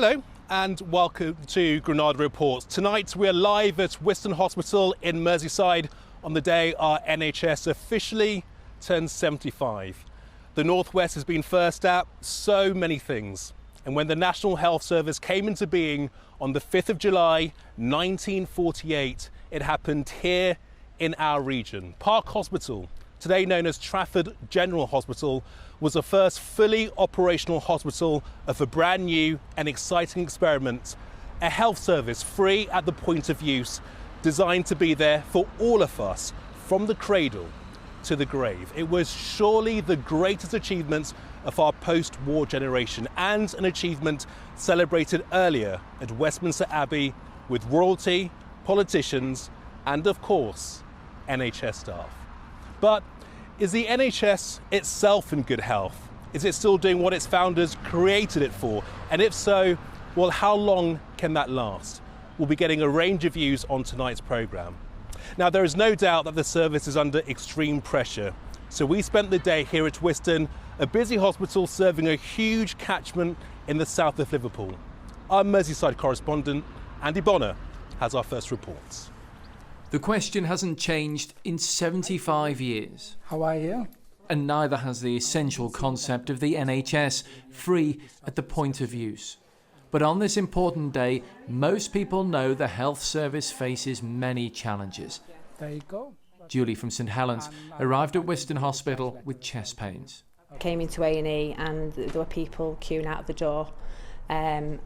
Hello and welcome to Granada Reports. Tonight we're live at Wiston Hospital in Merseyside on the day our NHS officially turns 75. The North West has been first at so many things. And when the National Health Service came into being on the 5th of July 1948, it happened here in our region. Park Hospital, today known as Trafford General Hospital, was the first fully operational hospital of a brand new and exciting experiment, a health service free at the point of use, designed to be there for all of us from the cradle to the grave. It was surely the greatest achievement of our post-war generation and an achievement celebrated earlier at Westminster Abbey with royalty, politicians and of course NHS staff. But is the NHS itself in good health? Is it still doing what its founders created it for? And if so, well, how long can that last? We'll be getting a range of views on tonight's programme. Now, there is no doubt that the service is under extreme pressure. So we spent the day here at Wiston, a busy hospital serving a huge catchment in the south of Liverpool. Our Merseyside correspondent, Andy Bonner, has our first reports. The question hasn't changed in 75 years. How are you? And neither has the essential concept of the NHS, free at the point of use. But on this important day, most people know the health service faces many challenges. There you go. Julie from St Helens arrived at Wiston Hospital with chest pains. Came into A&E and there were people queuing out of the door and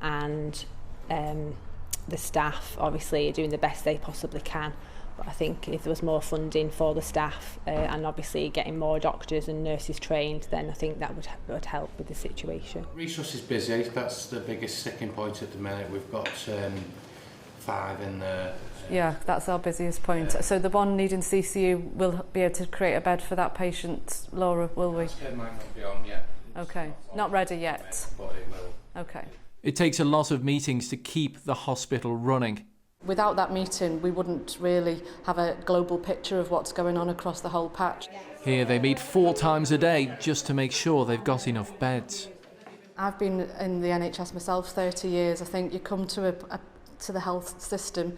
the staff obviously are doing the best they possibly can. But I think if there was more funding for the staff and obviously getting more doctors and nurses trained, then I think that would help with the situation. Resource is busy, that's the biggest sticking point at the minute. We've got 5 in there. Yeah, that's our busiest point. So the one needing CCU will be able to create a bed for that patient, Laura, will we? It might not be on yet. Okay, not ready yet. But it will. Okay. It takes a lot of meetings to keep the hospital running. Without that meeting, we wouldn't really have a global picture of what's going on across the whole patch. Here they meet 4 times a day just to make sure they've got enough beds. I've been in the NHS myself 30 years. I think you come to to the health system,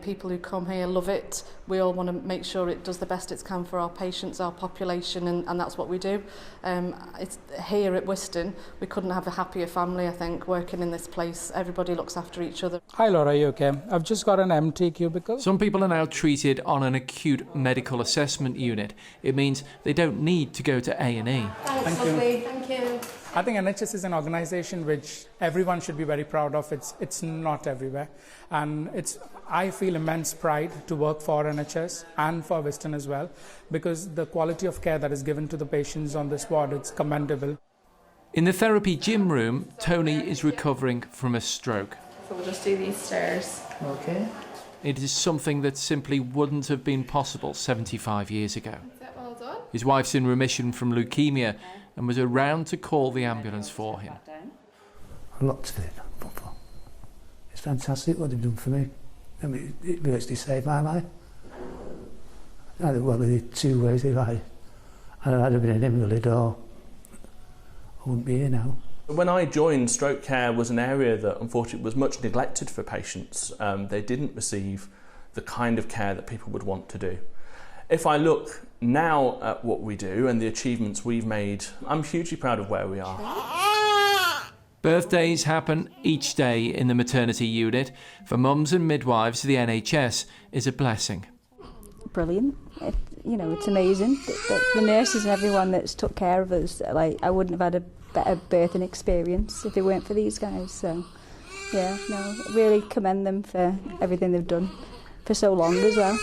people who come here love it. We all want to make sure it does the best it can for our patients, our population, and that's what we do. It's here at Wiston, we couldn't have a happier family, I think, working in this place. Everybody looks after each other. Hi Laura, are you okay? I've just got an empty cubicle. Some people are now treated on an acute medical assessment unit. It means they don't need to go to A&E. Thanks, lovely. Thank you. I think NHS is an organisation which everyone should be very proud of. It's not everywhere. And I feel immense pride to work for NHS and for Wiston as well, because the quality of care that is given to the patients on this ward, it's commendable. In the therapy gym room, Tony is recovering from a stroke. So we'll just do these stairs. Okay. It is something that simply wouldn't have been possible 75 years ago. Is that well done? His wife's in remission from leukemia and was around to call the ambulance for him. A lot to it. It's fantastic what they've done for me. I mean, it virtually saved my life. Well, in 2 ways. If I'd have been an invalid, or I wouldn't be here now. When I joined, stroke care was an area that unfortunately was much neglected for patients. They didn't receive the kind of care that people would want to do. If I look now at what we do and the achievements we've made, I'm hugely proud of where we are. Birthdays happen each day in the maternity unit. For mums and midwives, the NHS is a blessing. Brilliant. It's amazing. The nurses and everyone that's took care of us, I wouldn't have had a better birthing experience if it weren't for these guys. So, really commend them for everything they've done for so long as well.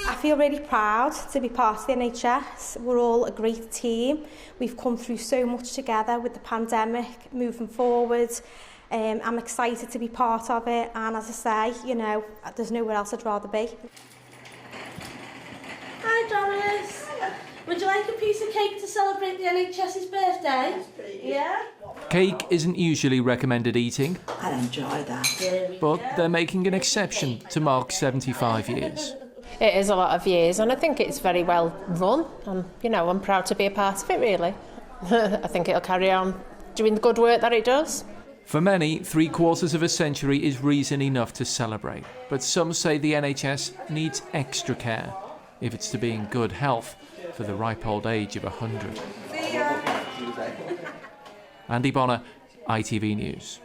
I feel really proud to be part of the NHS. We're all a great team. We've come through so much together with the pandemic, moving forward. I'm excited to be part of it, and as I say, there's nowhere else I'd rather be. Hi Doris. Would you like a piece of cake to celebrate the NHS's birthday? Yeah? Cake isn't usually recommended eating. I enjoy that. But they're making an exception to mark 75 years. It is a lot of years, and I think it's very well run. I'm proud to be a part of it, really. I think it'll carry on doing the good work that it does. For many, 3/4 of a century is reason enough to celebrate. But some say the NHS needs extra care if it's to be in good health for the ripe old age of 100. Andy Bonner, ITV News.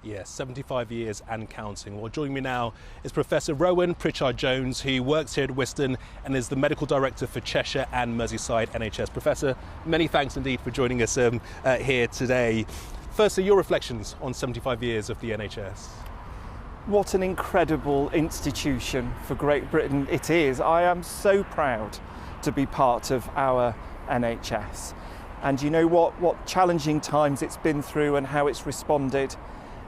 Yes, 75 years and counting. Well, joining me now is Professor Rowan Pritchard-Jones, who works here at Wiston and is the Medical Director for Cheshire and Merseyside NHS. Professor, many thanks indeed for joining us here today. Firstly, your reflections on 75 years of the NHS. What an incredible institution for Great Britain it is. I am so proud to be part of our NHS. And you know what challenging times it's been through and how it's responded.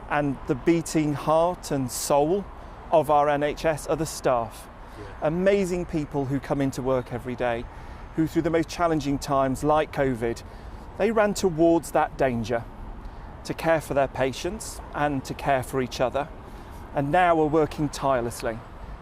And the beating heart and soul of our NHS are the staff. Yeah. Amazing people who come into work every day, who through the most challenging times like COVID, they ran towards that danger to care for their patients and to care for each other. And now we're working tirelessly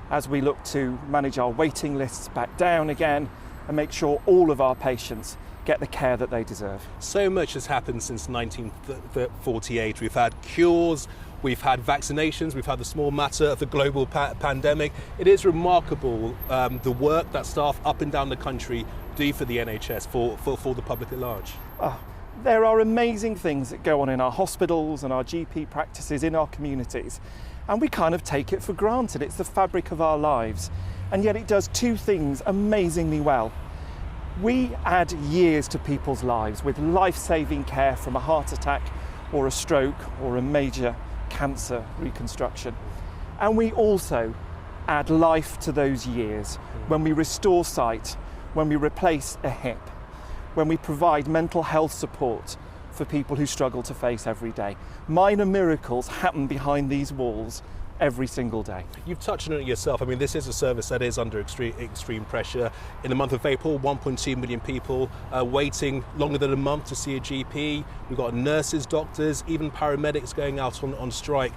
as we look to manage our waiting lists back down again and make sure all of our patients get the care that they deserve. So much has happened since 1948. We've had cures, we've had vaccinations, we've had the small matter of the global pandemic. It is remarkable the work that staff up and down the country do for the NHS, for the public at large. There are amazing things that go on in our hospitals and our GP practices in our communities, and we kind of take it for granted. It's the fabric of our lives, and yet it does two things amazingly well. We add years to people's lives with life-saving care from a heart attack or a stroke or a major cancer reconstruction. And we also add life to those years when we restore sight, when we replace a hip, when we provide mental health support for people who struggle to face every day. Minor miracles happen behind these walls every single day. You've touched on it yourself. I mean, this is a service that is under extreme pressure. In the month of April, 1.2 million people waiting longer than a month to see a GP. We've got nurses, doctors, even paramedics going out on strike.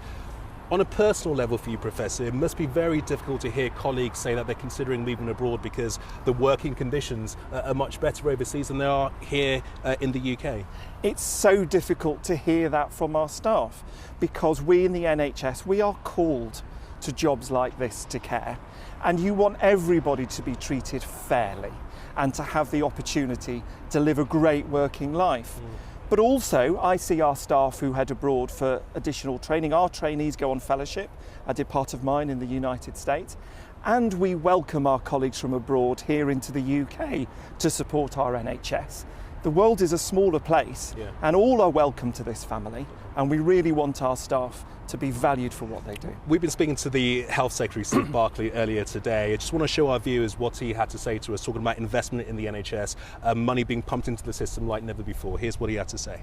On a personal level for you, Professor, it must be very difficult to hear colleagues say that they're considering moving abroad because the working conditions are much better overseas than they are here in the UK. It's so difficult to hear that from our staff because we in the NHS, we are called to jobs like this to care, and you want everybody to be treated fairly and to have the opportunity to live a great working life. But also, I see our staff who head abroad for additional training. Our trainees go on fellowship. I did part of mine in the United States. And we welcome our colleagues from abroad here into the UK to support our NHS. The world is a smaller place, and all are welcome to this family. And we really want our staff to be valued for what they do. We've been speaking to the Health Secretary, Steve Barclay, earlier today. I just want to show our viewers what he had to say to us, talking about investment in the NHS, money being pumped into the system like never before. Here's what he had to say.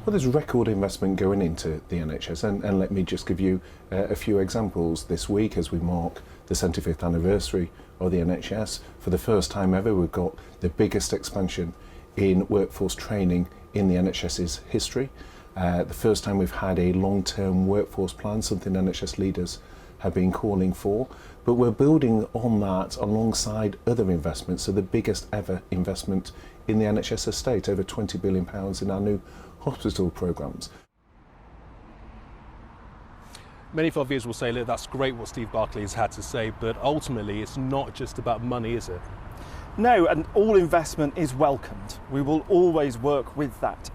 Well, there's record investment going into the NHS, and let me just give you a few examples. This week, as we mark the 75th anniversary of the NHS, for the first time ever, we've got the biggest expansion in workforce training in the NHS's history. The first time we've had a long-term workforce plan, something NHS leaders have been calling for, but we're building on that alongside other investments. So the biggest ever investment in the NHS estate, over £20 billion in our new hospital programmes. Many of our viewers will say, look, that's great what Steve Barclay has had to say, but ultimately it's not just about money, is it? No, and all investment is welcomed. We will always work with that.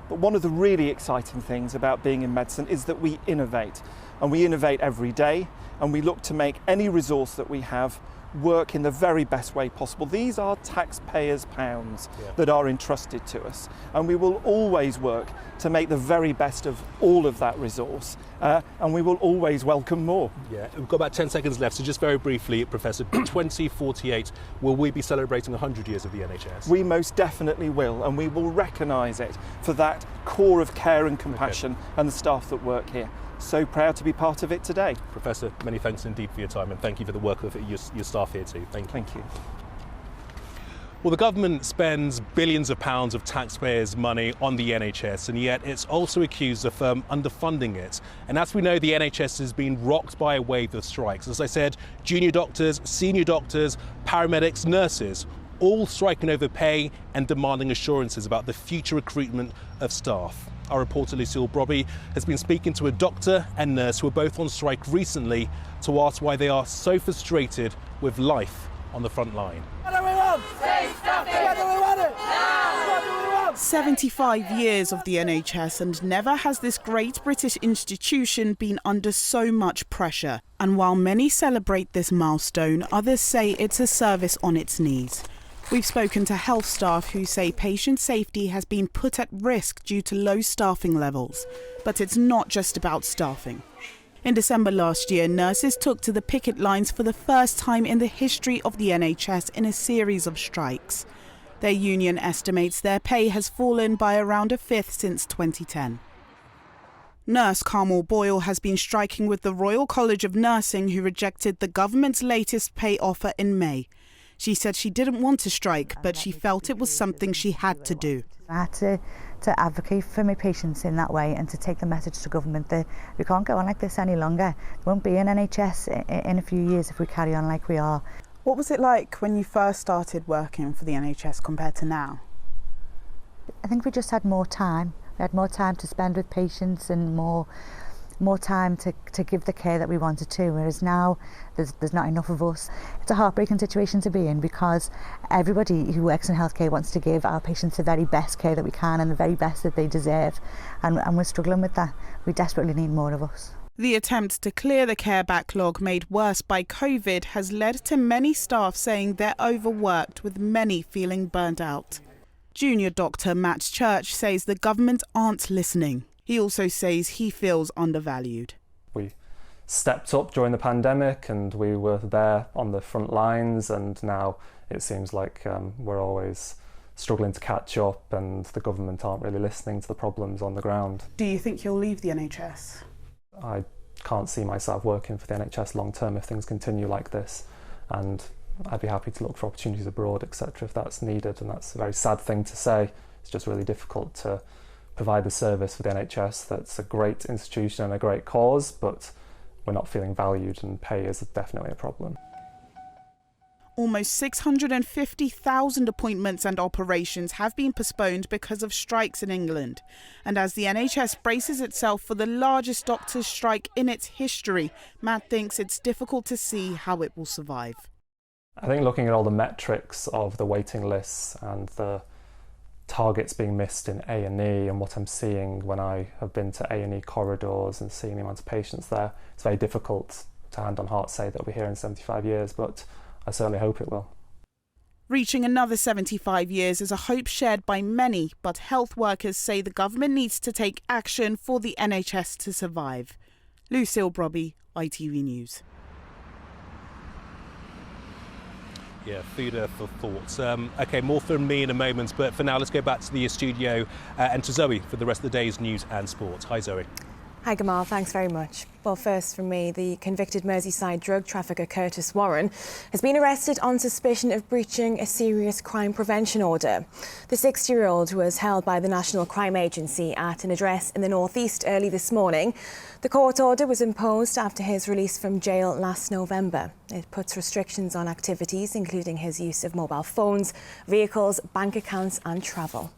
But one of the really exciting things about being in medicine is that we innovate, and we innovate every day, and we look to make any resource that we have work in the very best way possible. These are taxpayers' pounds that are entrusted to us, and we will always work to make the very best of all of that resource, and we will always welcome more. Yeah, we've got about 10 seconds left, so just very briefly, Professor, 2048, will we be celebrating 100 years of the NHS? We most definitely will, and we will recognise it for that core of care and compassion and the staff that work here. So proud to be part of it today. Professor, many thanks indeed for your time, and thank you for the work of your staff here too. Thank you. Thank you. Well, the government spends billions of pounds of taxpayers' money on the NHS, and yet it's also accused of underfunding it. And as we know, the NHS has been rocked by a wave of strikes. As I said, junior doctors, senior doctors, paramedics, nurses, all striking over pay and demanding assurances about the future recruitment of staff. Our reporter Lucille Brobby has been speaking to a doctor and nurse who were both on strike recently to ask why they are so frustrated with life on the front line. What do we want? What do we want it? What do we want? 75 years of the NHS, and never has this great British institution been under so much pressure. And while many celebrate this milestone, others say it's a service on its knees. We've spoken to health staff who say patient safety has been put at risk due to low staffing levels. But it's not just about staffing. In December last year, nurses took to the picket lines for the first time in the history of the NHS in a series of strikes. Their union estimates their pay has fallen by around a fifth since 2010. Nurse Carmel Boyle has been striking with the Royal College of Nursing, who rejected the government's latest pay offer in May. She said she didn't want to strike, but she felt it was something she had to do. I had to advocate for my patients in that way and to take the message to government that we can't go on like this any longer. There won't be an NHS in a few years if we carry on like we are. What was it like when you first started working for the NHS compared to now? I think we just had more time. We had more time to spend with patients and more time to give the care that we wanted to, whereas now there's not enough of us. It's a heartbreaking situation to be in because everybody who works in healthcare wants to give our patients the very best care that we can and the very best that they deserve, and we're struggling with that. We desperately need more of us. The attempt to clear the care backlog made worse by COVID has led to many staff saying they're overworked, with many feeling burnt out. Junior Dr. Matt Church says the government aren't listening. He also says he feels undervalued. We stepped up during the pandemic and we were there on the front lines, and now it seems like we're always struggling to catch up and the government aren't really listening to the problems on the ground. Do you think you'll leave the NHS? I can't see myself working for the NHS long term if things continue like this, and I'd be happy to look for opportunities abroad, etc. if that's needed, and that's a very sad thing to say. It's just really difficult to provide the service for the NHS. That's a great institution and a great cause, but we're not feeling valued, and pay is definitely a problem. Almost 650,000 appointments and operations have been postponed because of strikes in England. And as the NHS braces itself for the largest doctors' strike in its history, Matt thinks it's difficult to see how it will survive. I think looking at all the metrics of the waiting lists and the targets being missed in A&E and what I'm seeing when I have been to A&E corridors and seeing the amount of patients there, it's very difficult to hand on heart say that we'll be here in 75 years, but I certainly hope it will. Reaching another 75 years is a hope shared by many, but health workers say the government needs to take action for the NHS to survive. Lucille Brobby, ITV News. Yeah, food for thought. OK, more from me in a moment, but for now, let's go back to the studio and to Zoe for the rest of the day's news and sport. Hi, Zoe. Hi, Gamal. Thanks very much. Well, first from me, the convicted Merseyside drug trafficker Curtis Warren has been arrested on suspicion of breaching a serious crime prevention order. The 60-year-old was held by the National Crime Agency at an address in the northeast early this morning. The court order was imposed after his release from jail last November. It puts restrictions on activities, including his use of mobile phones, vehicles, bank accounts and travel.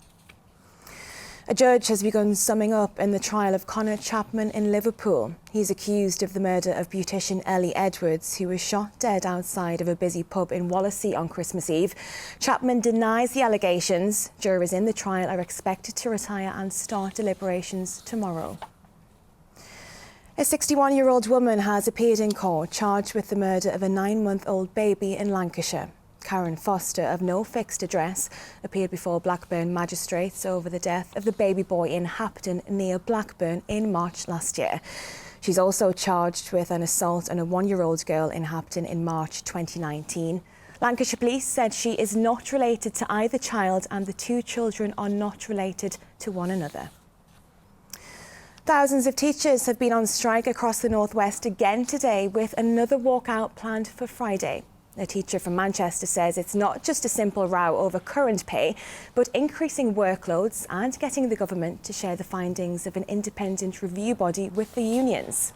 A judge has begun summing up in the trial of Conor Chapman in Liverpool. He's accused of the murder of beautician Ellie Edwards, who was shot dead outside of a busy pub in Wallasey on Christmas Eve. Chapman denies the allegations. Jurors in the trial are expected to retire and start deliberations tomorrow. A 61-year-old woman has appeared in court charged with the murder of a 9-month-old baby in Lancashire. Karen Foster, of no fixed address, appeared before Blackburn magistrates over the death of the baby boy in Hapton near Blackburn in March last year. She's also charged with an assault on a 1-year-old girl in Hapton in March 2019. Lancashire Police said she is not related to either child and the 2 children are not related to one another. Thousands of teachers have been on strike across the northwest again today, with another walkout planned for Friday. A teacher from Manchester says it's not just a simple row over current pay, but increasing workloads and getting the government to share the findings of an independent review body with the unions.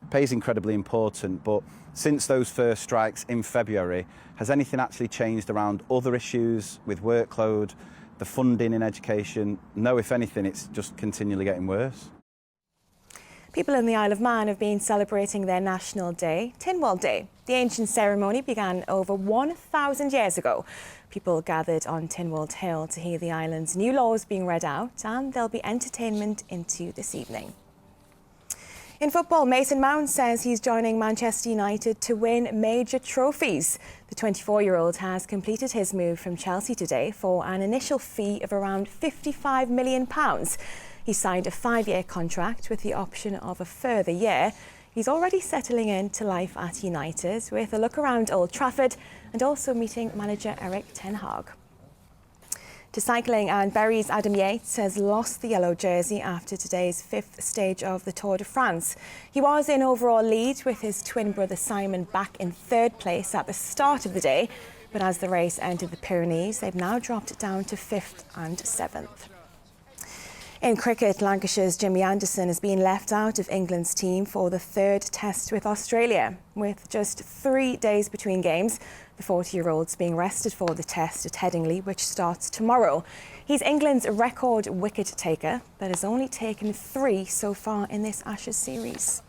Pay is incredibly important, but since those first strikes in February, has anything actually changed around other issues with workload, the funding in education? No, if anything, it's just continually getting worse. People in the Isle of Man have been celebrating their national day, Tynwald Day. The ancient ceremony began over 1,000 years ago. People gathered on Tynwald Hill to hear the island's new laws being read out, and there'll be entertainment into this evening. In football, Mason Mount says he's joining Manchester United to win major trophies. The 24-year-old has completed his move from Chelsea today for an initial fee of around £55 million. He signed a 5-year contract with the option of a further year. He's already settling into life at United with a look around Old Trafford and also meeting manager Erik ten Hag. To cycling, and Berry's Adam Yates has lost the yellow jersey after today's 5th stage of the Tour de France. He was in overall lead with his twin brother Simon back in 3rd place at the start of the day, but as the race entered the Pyrenees, they've now dropped it down to 5th and 7th. In cricket, Lancashire's Jimmy Anderson has been left out of England's team for the 3rd test with Australia. With just 3 days between games, the 40-year-old's being rested for the test at Headingley, which starts tomorrow. He's England's record wicket taker, but has only taken 3 so far in this Ashes series.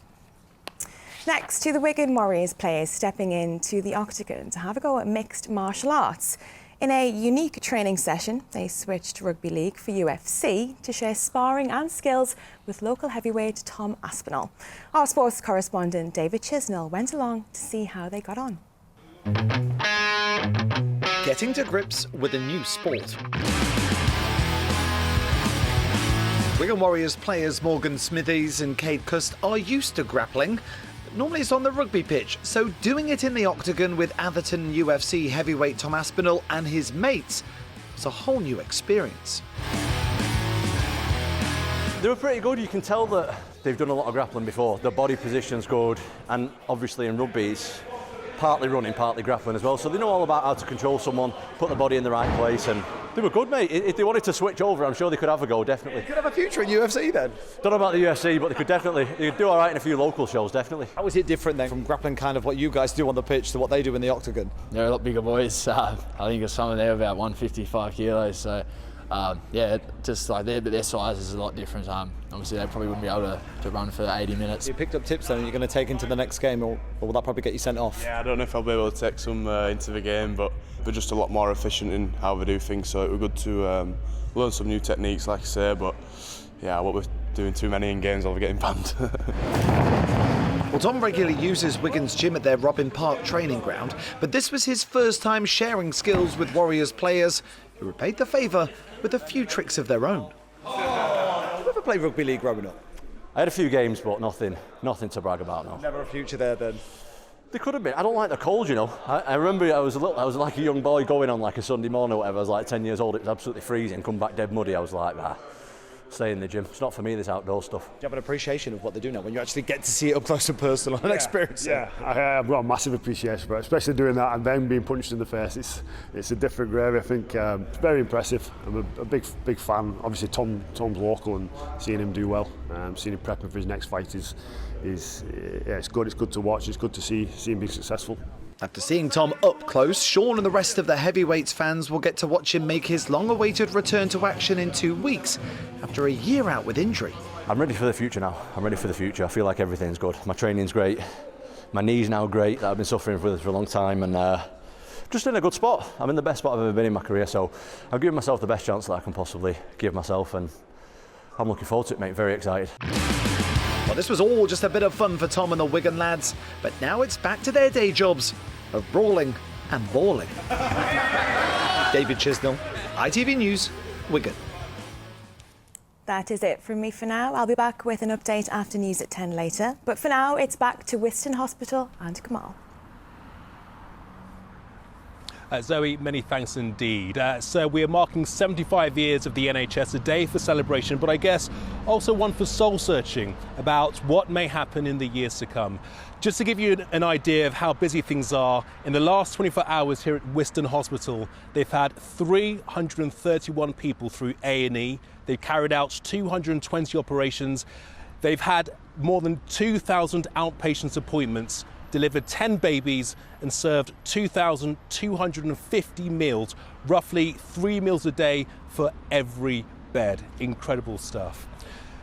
Next, to the Wigan Warriors players stepping into the octagon to have a go at mixed martial arts. In a unique training session, they switched rugby league for UFC to share sparring and skills with local heavyweight Tom Aspinall. Our sports correspondent David Chisnell went along to see how they got on. Getting to grips with a new sport. Wigan Warriors players Morgan Smithies and Cade Cust are used to grappling. Normally it's on the rugby pitch, so doing it in the octagon with Atherton UFC heavyweight Tom Aspinall and his mates was a whole new experience. They were pretty good. You can tell that they've done a lot of grappling before. The body position's good, and obviously in rugby it's partly running, partly grappling as well. So they know all about how to control someone, put the body in the right place, and they were good, mate. If they wanted to switch over, I'm sure they could have a go, definitely. Could have a future in UFC then? Don't know about the UFC, but they could do all right in a few local shows, definitely. How is it different then from grappling, kind of what you guys do on the pitch to what they do in the octagon? They're a lot bigger boys. I think some of them are about 155 kilos, so yeah, just like their size is a lot different. Obviously they probably wouldn't be able to run for 80 minutes. You picked up tips then you're going to take into the next game, or will that probably get you sent off? Yeah, I don't know if I'll be able to take some into the game, but we're just a lot more efficient in how we do things, so it was good to learn some new techniques, like I say, but yeah, what we're doing too many in games, I'll be getting banned. Well, Tom regularly uses Wigan's gym at their Robin Park training ground, but this was his first time sharing skills with Warriors players who repaid the favour with a few tricks of their own. Did you ever play rugby league growing up? I had a few games, but nothing to brag about, no. Never a future there then? There could have been. I don't like the cold, you know. I remember I was like a young boy going on like a Sunday morning or whatever. I was like 10 years old, it was absolutely freezing, come back dead muddy. I was like, stay in the gym. It's not for me, this outdoor stuff. Do you have an appreciation of what they do now when you actually get to see it up close and personal and experience it? Yeah, I've got a massive appreciation for it, especially doing that and then being punched in the face. It's a different gravy. I think it's very impressive. I'm a big fan. Obviously Tom's local, and seeing him do well, seeing him prepping for his next fight is it's good. It's good to watch. It's good to see him be successful. After seeing Tom up close, Sean and the rest of the heavyweights fans will get to watch him make his long-awaited return to action in 2 weeks after a year out with injury. I'm ready for the future now. I feel like everything's good. My training's great. My knee's now great. I've been suffering with it for a long time, and just in a good spot. I'm in the best spot I've ever been in my career, so I'm giving myself the best chance that I can possibly give myself, and I'm looking forward to it, mate. Very excited. Well, this was all just a bit of fun for Tom and the Wigan lads, but now it's back to their day jobs of brawling and bawling. David Chisnell, ITV News, Wigan. That is it from me for now. I'll be back with an update after news at 10 later. But for now, it's back to Wiston Hospital and Kamal. Zoe, many thanks indeed. So we are marking 75 years of the NHS, a day for celebration, but I guess also one for soul-searching about what may happen in the years to come. Just to give you an idea of how busy things are, in the last 24 hours here at Wiston Hospital, they've had 331 people through A&E. They've carried out 220 operations. They've had more than 2,000 outpatient appointments, delivered 10 babies and served 2,250 meals, roughly 3 meals a day for every bed. Incredible stuff.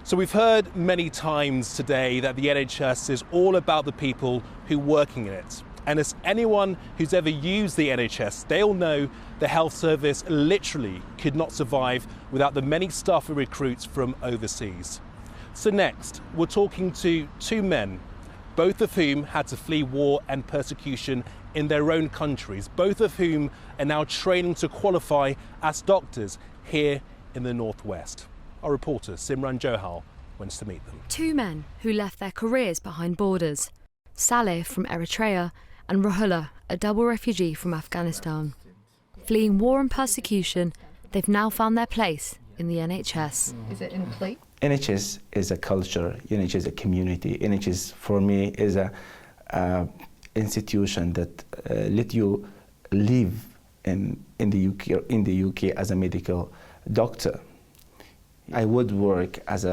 So we've heard many times today that the NHS is all about the people who are working in it. And as anyone who's ever used the NHS, they'll know the health service literally could not survive without the many staff it recruits from overseas. So next, we're talking to two men, both of whom had to flee war and persecution in their own countries, both of whom are now training to qualify as doctors here in the Northwest. Our reporter, Simran Johal, went to meet them. Two men who left their careers behind borders. Saleh from Eritrea and Rahula, a double refugee from Afghanistan. Fleeing war and persecution, they've now found their place in the NHS. Is it incomplete? NHS is a culture, NHS is a community. NHS for me is a institution that let you live in the UK as a medical doctor. I would work as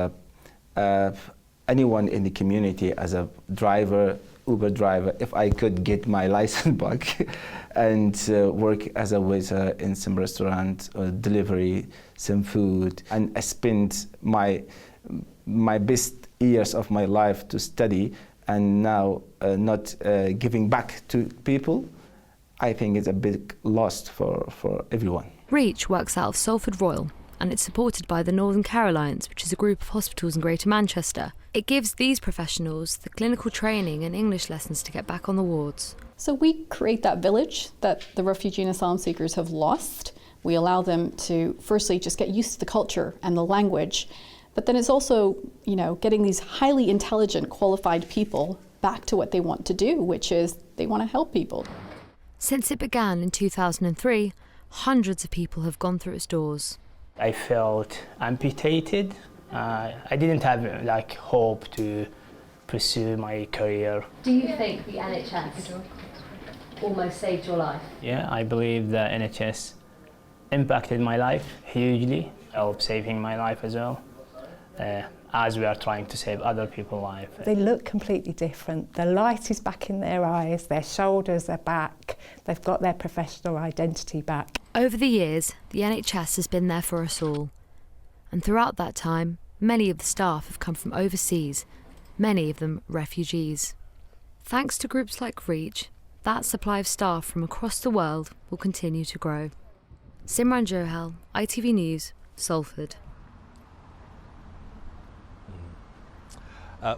anyone in the community as a driver, Uber driver, if I could get my license back, and work as a waiter in some restaurant, or delivery some food. And I spent my best years of my life to study, and now not giving back to people. I think it's a big loss for everyone. Reach works out of Salford Royal, and it's supported by the Northern Care Alliance, which is a group of hospitals in Greater Manchester. It gives these professionals the clinical training and English lessons to get back on the wards. So we create that village that the refugee and asylum seekers have lost. We allow them to firstly just get used to the culture and the language, but then it's also, getting these highly intelligent, qualified people back to what they want to do, which is they want to help people. Since it began in 2003, hundreds of people have gone through its doors. I felt amputated. I didn't have hope to pursue my career. Do you think the NHS almost saved your life? Yeah, I believe the NHS impacted my life hugely, helped saving my life as well, as we are trying to save other people's lives. They look completely different. The light is back in their eyes, their shoulders are back, they've got their professional identity back. Over the years, the NHS has been there for us all. And throughout that time, many of the staff have come from overseas, many of them refugees. Thanks to groups like Reach, that supply of staff from across the world will continue to grow. Simran Johal, ITV News, Salford.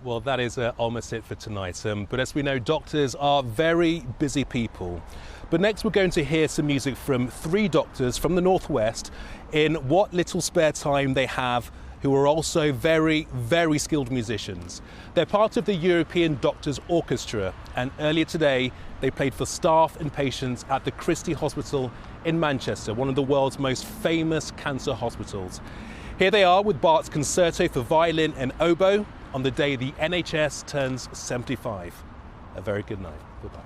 Well, that is almost it for tonight. But as we know, doctors are very busy people. But next we're going to hear some music from three doctors from the Northwest in what little spare time they have, who are also very, very skilled musicians. They're part of the European Doctors Orchestra, and earlier today they played for staff and patients at the Christie Hospital in Manchester, one of the world's most famous cancer hospitals. Here they are with Bart's Concerto for Violin and Oboe on the day the NHS turns 75. A very good night. Goodbye.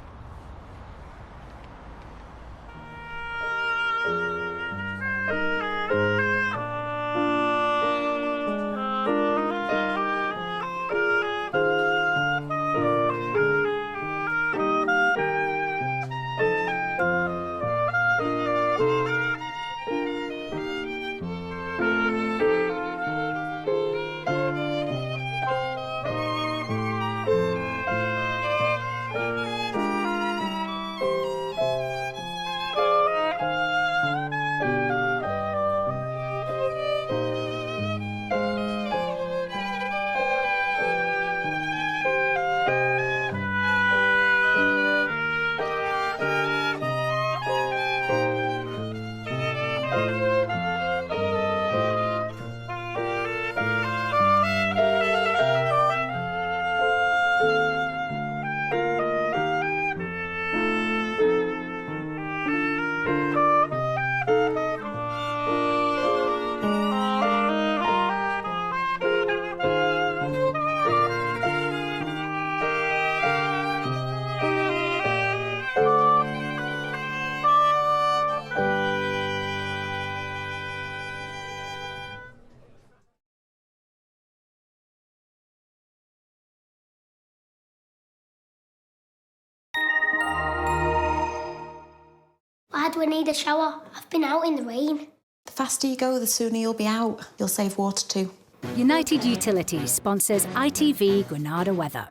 Dad, we need a shower. I've been out in the rain. The faster you go, the sooner you'll be out. You'll save water too. United Utilities sponsors ITV Granada weather.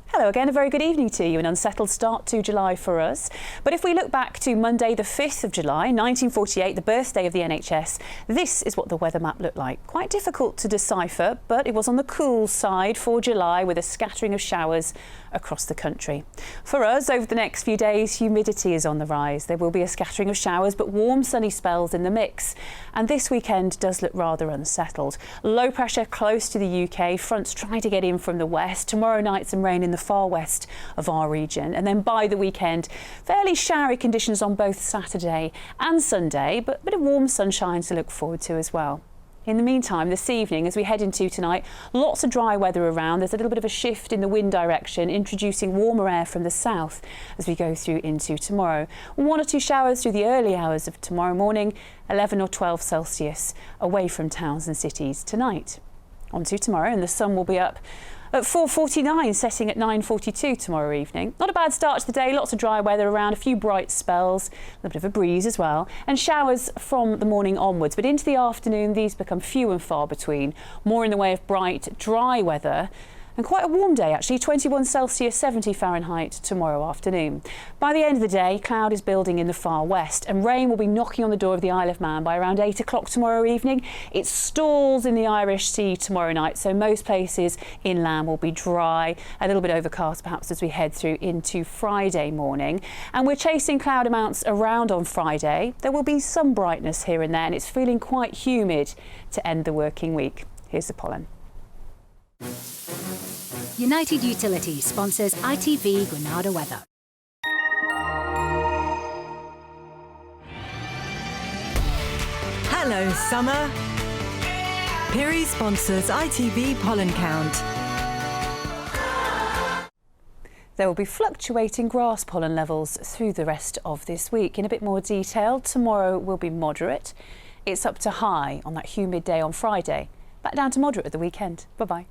Hello again, a very good evening to you. An unsettled start to July for us. But if we look back to Monday the 5th of July, 1948, the birthday of the NHS, this is what the weather map looked like. Quite difficult to decipher, but it was on the cool side for July with a scattering of showers across the country. For us, over the next few days, humidity is on the rise. There will be a scattering of showers, but warm sunny spells in the mix. And this weekend does look rather unsettled. Low pressure close to the UK, fronts trying to get in from the west. Tomorrow night some rain in the far west of our region. And then by the weekend, fairly showery conditions on both Saturday and Sunday, but a bit of warm sunshine to look forward to as well. In the meantime, this evening, as we head into tonight, lots of dry weather around. There's a little bit of a shift in the wind direction, introducing warmer air from the south as we go through into tomorrow. 1 or 2 showers through the early hours of tomorrow morning, 11 or 12 Celsius away from towns and cities tonight. On to tomorrow, and the sun will be up at 4:49, setting at 9:42 tomorrow evening. Not a bad start to the day, lots of dry weather around, a few bright spells, a little bit of a breeze as well, and showers from the morning onwards. But into the afternoon, these become few and far between. More in the way of bright, dry weather. And quite a warm day actually, 21 Celsius, 70 Fahrenheit tomorrow afternoon. By the end of the day, cloud is building in the far west and rain will be knocking on the door of the Isle of Man by around 8 o'clock tomorrow evening. It stalls in the Irish Sea tomorrow night, so most places inland will be dry, a little bit overcast perhaps as we head through into Friday morning. And we're chasing cloud amounts around on Friday. There will be some brightness here and there and it's feeling quite humid to end the working week. Here's the pollen. United Utilities sponsors ITV Granada weather. Hello, summer. Piri sponsors ITV pollen count. There will be fluctuating grass pollen levels through the rest of this week. In a bit more detail, tomorrow will be moderate. It's up to high on that humid day on Friday. Back down to moderate at the weekend. Bye-bye.